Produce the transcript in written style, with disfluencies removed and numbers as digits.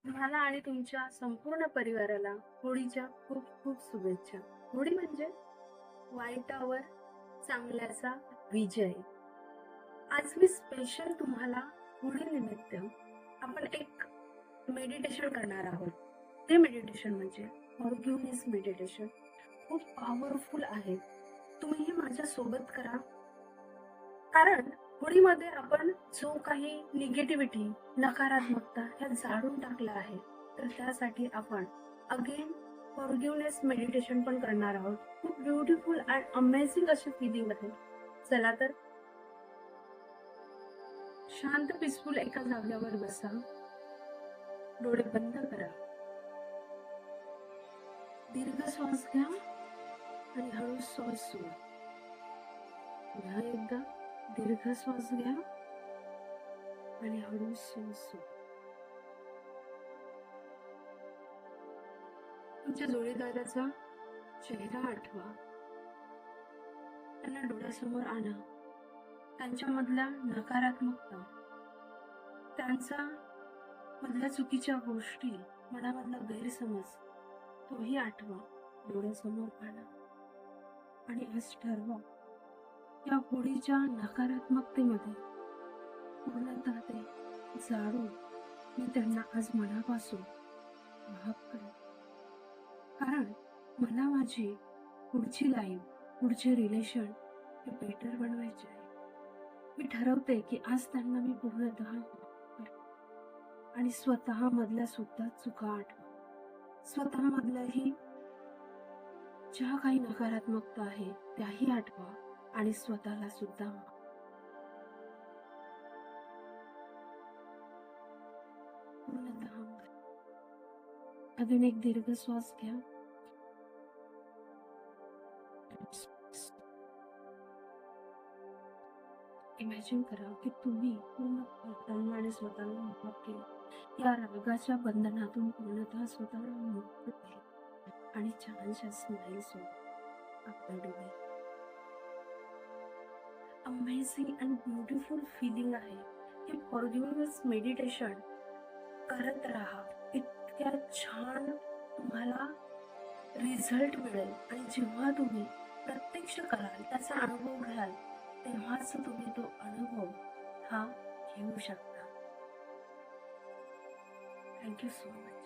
तुम्हाला आणि तुमच्या संपूर्ण परिवाराला होळीच्या खूप खूप शुभेच्छा. होळी म्हणजे वाईटावर चांगल्याचा विजय. आज मी स्पेशल तुम्हाला होळी निमित्त आपण एक मेडिटेशन करणार आहोत. ते मेडिटेशन म्हणजे फॉरगिव्हनेस मेडिटेशन. खूप पॉवरफुल आहे. तुम्हीही माझ्या सोबत करा. कारण होळीमध्ये आपण जो काही निगेटिव्हिटी, नकारात्मकता ह्या जाळून टाकल्या आहे, तर त्यासाठी आपण अगेन फॉरगिव्हनेस मेडिटेशन पण करणार आहोत. खूप ब्युटिफुल अँड अमेझिंग अशी फिलिंग आहे. चला तर शांत पीसफुल एका जागेवर बसा. डोळे बंद करा. दीर्घ श्वास घ्या आणि हळू श्वास सोडा. पुन्हा एकदा दीर्घ श्वास घ्या आणि हळू श्वास सोडा. तुमच्या जोडीदाराचा चेहरा आठवा. त्यांना डोळ्यासमोर आणा. त्यांच्यामधल्या नकारात्मकता, त्यांचा मधल्या चुकीच्या गोष्टी, मनामधला गैरसमज तोही आठवा. डोळ्यासमोर आणा आणि आज ठरवा या होळीच्या नकारात्मकतेमध्ये पूर्णतः ते जाळून मी त्यांना आज मनापासून माफ करेन. कारण मला माझी पुढची लाईफ, पुढचे रिलेशन हे बेटर बनवायचे आहे. मी ठरवते की आज त्यांना मी पूर्णतः माफ करेन. आणि स्वतः मधल्या सुद्धा चुका आठवा. स्वतः मधल्याही ज्या काही नकारात्मकता आहे त्याही आठवा आणि स्वतःला सुद्धा पूर्णतः माफ. अजून एक दीर्घ श्वास घ्या. इमॅजिन करा की तुम्ही पूर्णपणे स्वतःला माफ केले. या रागाच्या बंधनातून पूर्णतः स्वतःला मुक्त केले आणि छानशा स्माईल सोबत आपले डोळे. अमेझिंग अँड ब्युटिफुल फिलिंग आहे. हे फॉरगिव्हनेस मेडिटेशन करत राहा. इतक्या छान तुम्हाला रिझल्ट मिळेल आणि जेव्हा तुम्ही प्रत्यक्ष कराल, त्याचा अनुभव घ्याल, तेव्हाच तुम्ही तो अनुभव हा घेऊ शकता. Thank you so much.